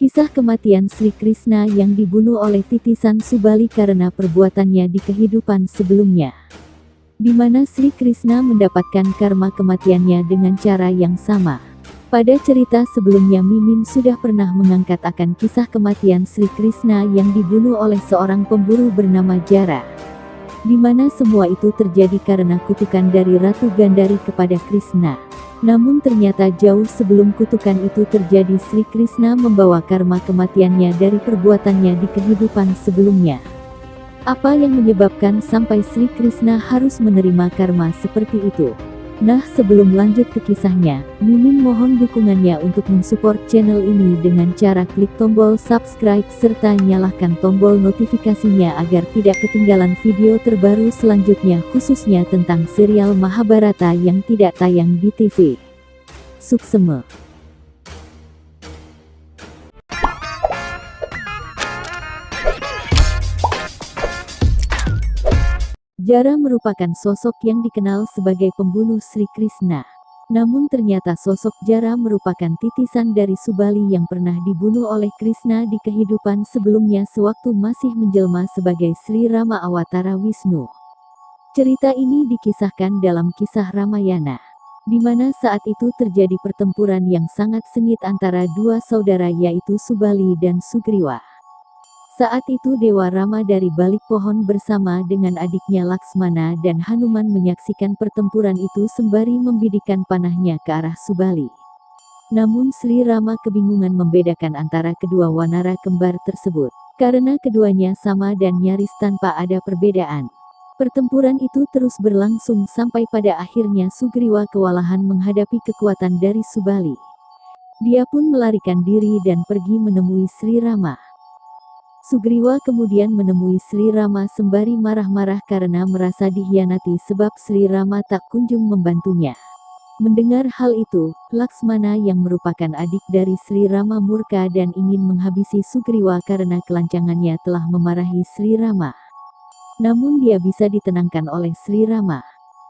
Kisah kematian Sri Krishna yang dibunuh oleh titisan Subali karena perbuatannya di kehidupan sebelumnya. Di mana Sri Krishna mendapatkan karma kematiannya dengan cara yang sama. Pada cerita sebelumnya Mimin sudah pernah mengangkat akan kisah kematian Sri Krishna yang dibunuh oleh seorang pemburu bernama Jara. Di mana semua itu terjadi karena kutukan dari Ratu Gandhari kepada Krishna. Namun ternyata jauh sebelum kutukan itu terjadi Sri Krishna membawa karma kematiannya dari perbuatannya di kehidupan sebelumnya. Apa yang menyebabkan sampai Sri Krishna harus menerima karma seperti itu? Nah, sebelum lanjut ke kisahnya, Mimin mohon dukungannya untuk mensupport channel ini dengan cara klik tombol subscribe serta nyalakan tombol notifikasinya agar tidak ketinggalan video terbaru selanjutnya khususnya tentang serial Mahabharata yang tidak tayang di TV. Suksema. Jara merupakan sosok yang dikenal sebagai pembunuh Sri Krishna. Namun ternyata sosok Jara merupakan titisan dari Subali yang pernah dibunuh oleh Krishna di kehidupan sebelumnya sewaktu masih menjelma sebagai Sri Rama Awatara Wisnu. Cerita ini dikisahkan dalam kisah Ramayana, di mana saat itu terjadi pertempuran yang sangat sengit antara dua saudara yaitu Subali dan Sugriwa. Saat itu Dewa Rama dari balik pohon bersama dengan adiknya Laksmana dan Hanuman menyaksikan pertempuran itu sembari membidikkan panahnya ke arah Subali. Namun Sri Rama kebingungan membedakan antara kedua wanara kembar tersebut, karena keduanya sama dan nyaris tanpa ada perbedaan. Pertempuran itu terus berlangsung sampai pada akhirnya Sugriwa kewalahan menghadapi kekuatan dari Subali. Dia pun melarikan diri dan pergi menemui Sri Rama. Sugriwa kemudian menemui Sri Rama sembari marah-marah karena merasa dikhianati sebab Sri Rama tak kunjung membantunya. Mendengar hal itu, Laksmana yang merupakan adik dari Sri Rama murka dan ingin menghabisi Sugriwa karena kelancangannya telah memarahi Sri Rama. Namun dia bisa ditenangkan oleh Sri Rama.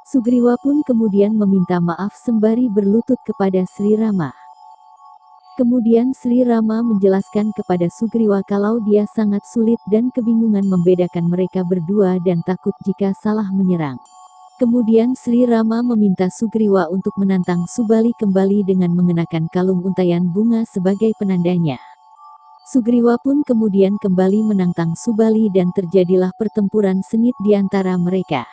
Sugriwa pun kemudian meminta maaf sembari berlutut kepada Sri Rama. Kemudian Sri Rama menjelaskan kepada Sugriwa kalau dia sangat sulit dan kebingungan membedakan mereka berdua dan takut jika salah menyerang. Kemudian Sri Rama meminta Sugriwa untuk menantang Subali kembali dengan mengenakan kalung untaian bunga sebagai penandanya. Sugriwa pun kemudian kembali menantang Subali dan terjadilah pertempuran sengit di antara mereka.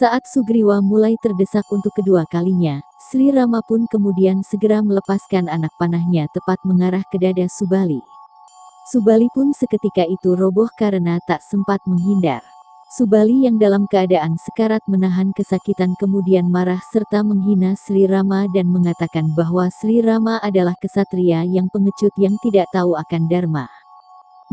Saat Sugriwa mulai terdesak untuk kedua kalinya, Sri Rama pun kemudian segera melepaskan anak panahnya tepat mengarah ke dada Subali. Subali pun seketika itu roboh karena tak sempat menghindar. Subali yang dalam keadaan sekarat menahan kesakitan kemudian marah serta menghina Sri Rama dan mengatakan bahwa Sri Rama adalah kesatria yang pengecut yang tidak tahu akan dharma.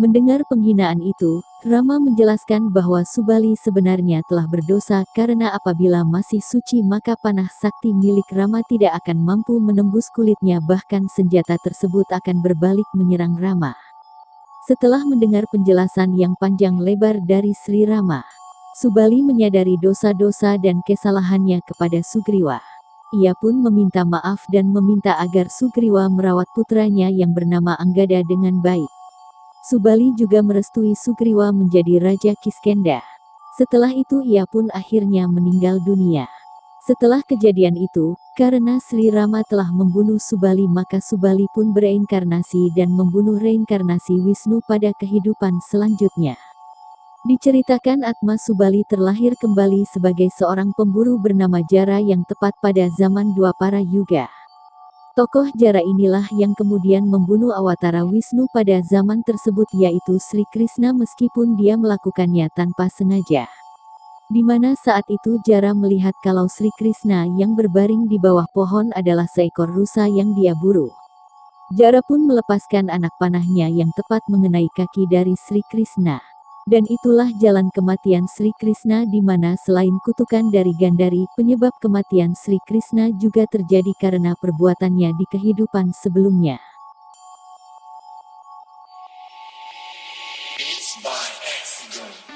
Mendengar penghinaan itu, Rama menjelaskan bahwa Subali sebenarnya telah berdosa karena apabila masih suci maka panah sakti milik Rama tidak akan mampu menembus kulitnya bahkan senjata tersebut akan berbalik menyerang Rama. Setelah mendengar penjelasan yang panjang lebar dari Sri Rama, Subali menyadari dosa-dosa dan kesalahannya kepada Sugriwa. Ia pun meminta maaf dan meminta agar Sugriwa merawat putranya yang bernama Anggada dengan baik. Subali juga merestui Sugriwa menjadi Raja Kiskenda. Setelah itu ia pun akhirnya meninggal dunia. Setelah kejadian itu, karena Sri Rama telah membunuh Subali maka Subali pun bereinkarnasi dan membunuh reinkarnasi Wisnu pada kehidupan selanjutnya. Diceritakan Atma Subali terlahir kembali sebagai seorang pemburu bernama Jara yang tepat pada zaman Dwapara Yuga. Tokoh Jara inilah yang kemudian membunuh Awatara Wisnu pada zaman tersebut yaitu Sri Krishna meskipun dia melakukannya tanpa sengaja. Di mana saat itu Jara melihat kalau Sri Krishna yang berbaring di bawah pohon adalah seekor rusa yang dia buru. Jara pun melepaskan anak panahnya yang tepat mengenai kaki dari Sri Krishna. Dan itulah jalan kematian Sri Krishna di mana selain kutukan dari Gandhari, penyebab kematian Sri Krishna juga terjadi karena perbuatannya di kehidupan sebelumnya. It's by accident.